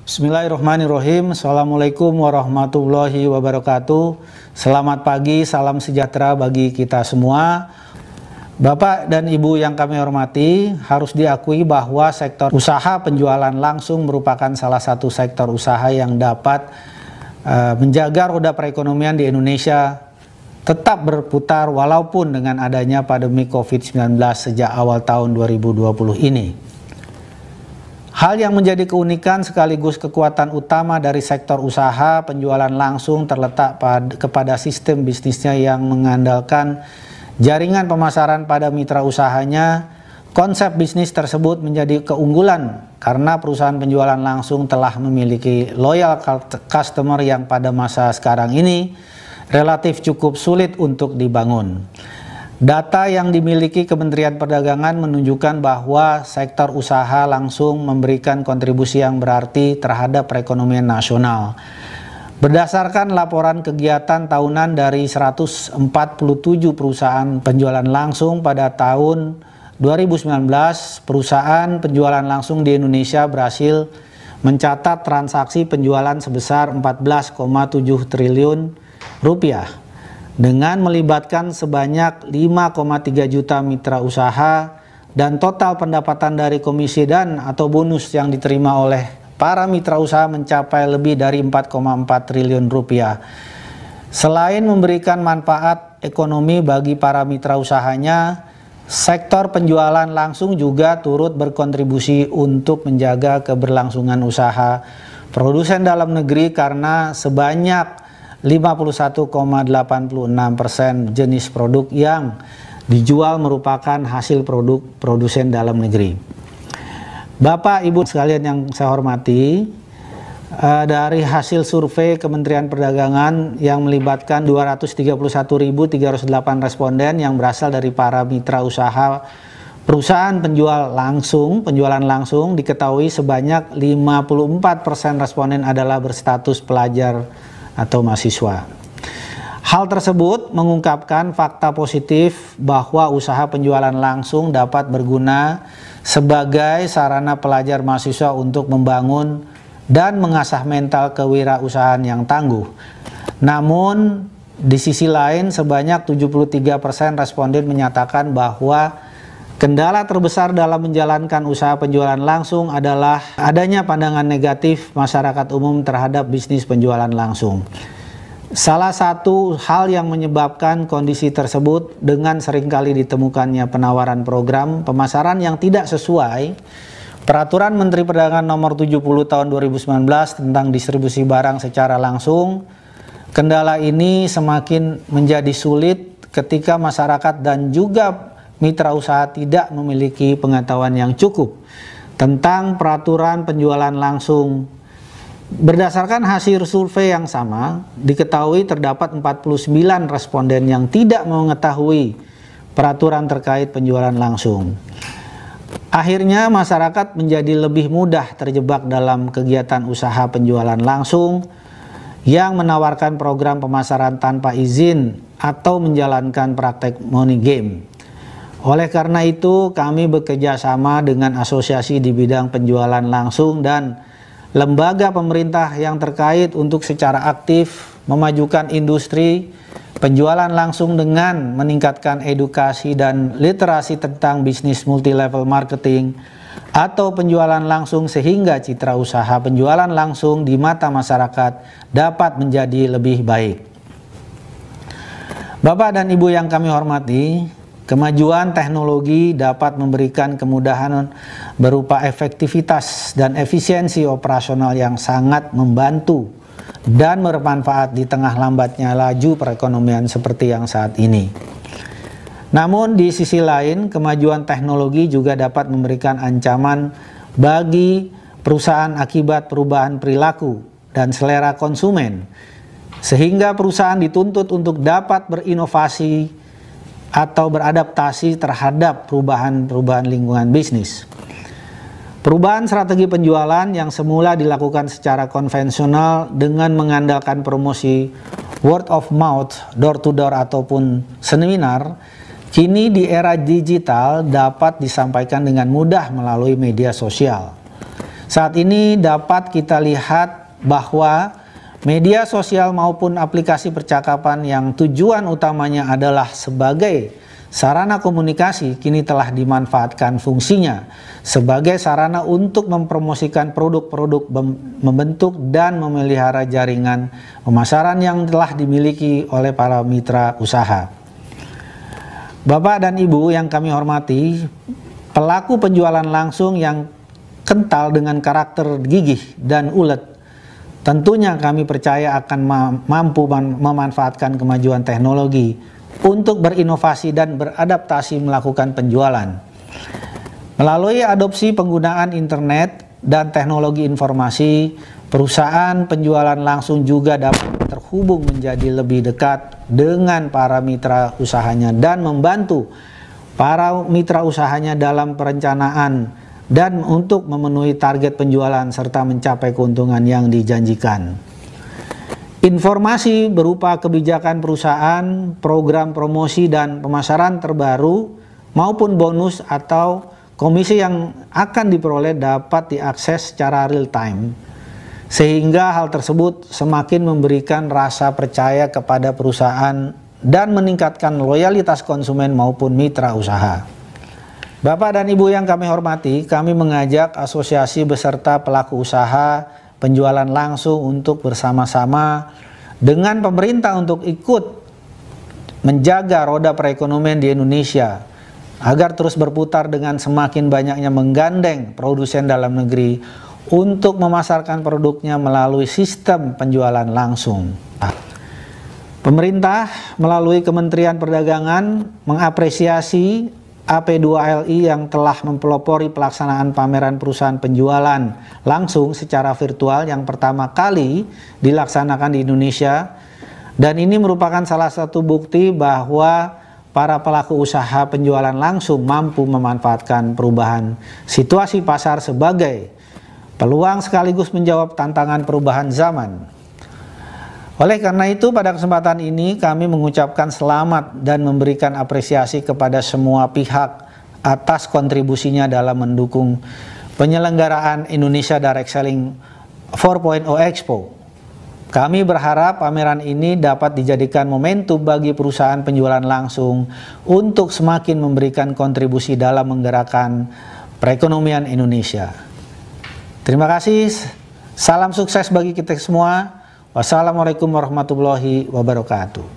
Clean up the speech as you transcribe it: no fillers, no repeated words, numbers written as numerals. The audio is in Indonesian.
Bismillahirrahmanirrahim. Assalamualaikum warahmatullahi wabarakatuh. Selamat pagi, salam sejahtera bagi kita semua. Bapak dan Ibu yang kami hormati, harus diakui bahwa sektor usaha penjualan langsung merupakan salah satu sektor usaha yang dapat menjaga roda perekonomian di Indonesia tetap berputar walaupun dengan adanya pandemi COVID-19 sejak awal tahun 2020 ini. Hal yang menjadi keunikan sekaligus kekuatan utama dari sektor usaha penjualan langsung terletak kepada sistem bisnisnya yang mengandalkan jaringan pemasaran pada mitra usahanya. Konsep bisnis tersebut menjadi keunggulan karena perusahaan penjualan langsung telah memiliki loyal customer yang pada masa sekarang ini relatif cukup sulit untuk dibangun. Data yang dimiliki Kementerian Perdagangan menunjukkan bahwa sektor usaha langsung memberikan kontribusi yang berarti terhadap perekonomian nasional. Berdasarkan laporan kegiatan tahunan dari 147 perusahaan penjualan langsung pada tahun 2019, perusahaan penjualan langsung di Indonesia berhasil mencatat transaksi penjualan sebesar 14,7 triliun rupiah dengan melibatkan sebanyak 5,3 juta mitra usaha dan total pendapatan dari komisi dan atau bonus yang diterima oleh para mitra usaha mencapai lebih dari 4,4 triliun rupiah. Selain memberikan manfaat ekonomi bagi para mitra usahanya, sektor penjualan langsung juga turut berkontribusi untuk menjaga keberlangsungan usaha produsen dalam negeri karena sebanyak 51,86% jenis produk yang dijual merupakan hasil produk produsen dalam negeri. Bapak Ibu sekalian yang saya hormati, dari hasil survei Kementerian Perdagangan yang melibatkan 231.308 responden yang berasal dari para mitra usaha perusahaan penjualan langsung diketahui sebanyak 54% responden adalah berstatus pelajar atau mahasiswa. Hal tersebut mengungkapkan fakta positif bahwa usaha penjualan langsung dapat berguna sebagai sarana pelajar mahasiswa untuk membangun dan mengasah mental kewirausahaan yang tangguh. Namun di sisi lain sebanyak 73% responden menyatakan bahwa kendala terbesar dalam menjalankan usaha penjualan langsung adalah adanya pandangan negatif masyarakat umum terhadap bisnis penjualan langsung. Salah satu hal yang menyebabkan kondisi tersebut dengan seringkali ditemukannya penawaran program pemasaran yang tidak sesuai Peraturan Menteri Perdagangan Nomor 70 Tahun 2019 tentang distribusi barang secara langsung. Kendala ini semakin menjadi sulit ketika masyarakat dan juga mitra usaha tidak memiliki pengetahuan yang cukup tentang peraturan penjualan langsung. Berdasarkan hasil survei yang sama, diketahui terdapat 49 responden yang tidak mengetahui peraturan terkait penjualan langsung. Akhirnya masyarakat menjadi lebih mudah terjebak dalam kegiatan usaha penjualan langsung yang menawarkan program pemasaran tanpa izin atau menjalankan praktek money game. Oleh karena itu, kami bekerja sama dengan asosiasi di bidang penjualan langsung dan lembaga pemerintah yang terkait untuk secara aktif memajukan industri penjualan langsung dengan meningkatkan edukasi dan literasi tentang bisnis multi-level marketing atau penjualan langsung sehingga citra usaha penjualan langsung di mata masyarakat dapat menjadi lebih baik. Bapak dan Ibu yang kami hormati, kemajuan teknologi dapat memberikan kemudahan berupa efektivitas dan efisiensi operasional yang sangat membantu dan bermanfaat di tengah lambatnya laju perekonomian seperti yang saat ini. Namun di sisi lain, kemajuan teknologi juga dapat memberikan ancaman bagi perusahaan akibat perubahan perilaku dan selera konsumen, sehingga perusahaan dituntut untuk dapat berinovasi atau beradaptasi terhadap perubahan lingkungan bisnis. Perubahan strategi penjualan yang semula dilakukan secara konvensional dengan mengandalkan promosi word of mouth, door to door ataupun seminar, kini di era digital dapat disampaikan dengan mudah melalui media sosial. Saat ini dapat kita lihat bahwa media sosial maupun aplikasi percakapan yang tujuan utamanya adalah sebagai sarana komunikasi kini telah dimanfaatkan fungsinya sebagai sarana untuk mempromosikan produk-produk, membentuk dan memelihara jaringan pemasaran yang telah dimiliki oleh para mitra usaha. Bapak dan Ibu yang kami hormati, pelaku penjualan langsung yang kental dengan karakter gigih dan ulet, tentunya kami percaya akan mampu memanfaatkan kemajuan teknologi untuk berinovasi dan beradaptasi melakukan penjualan. Melalui adopsi penggunaan internet dan teknologi informasi, perusahaan penjualan langsung juga dapat terhubung menjadi lebih dekat dengan para mitra usahanya dan membantu para mitra usahanya dalam perencanaan dan untuk memenuhi target penjualan serta mencapai keuntungan yang dijanjikan. Informasi berupa kebijakan perusahaan, program promosi dan pemasaran terbaru maupun bonus atau komisi yang akan diperoleh dapat diakses secara real time, sehingga hal tersebut semakin memberikan rasa percaya kepada perusahaan dan meningkatkan loyalitas konsumen maupun mitra usaha. Bapak dan Ibu yang kami hormati, kami mengajak asosiasi beserta pelaku usaha penjualan langsung untuk bersama-sama dengan pemerintah untuk ikut menjaga roda perekonomian di Indonesia agar terus berputar dengan semakin banyaknya menggandeng produsen dalam negeri untuk memasarkan produknya melalui sistem penjualan langsung. Pemerintah melalui Kementerian Perdagangan mengapresiasi AP2LI yang telah mempelopori pelaksanaan pameran perusahaan penjualan langsung secara virtual yang pertama kali dilaksanakan di Indonesia, dan ini merupakan salah satu bukti bahwa para pelaku usaha penjualan langsung mampu memanfaatkan perubahan situasi pasar sebagai peluang sekaligus menjawab tantangan perubahan zaman. Oleh karena itu, pada kesempatan ini kami mengucapkan selamat dan memberikan apresiasi kepada semua pihak atas kontribusinya dalam mendukung penyelenggaraan Indonesia Direct Selling 4.0 Expo. Kami berharap pameran ini dapat dijadikan momentum bagi perusahaan penjualan langsung untuk semakin memberikan kontribusi dalam menggerakkan perekonomian Indonesia. Terima kasih, salam sukses bagi kita semua. Wassalamualaikum warahmatullahi wabarakatuh.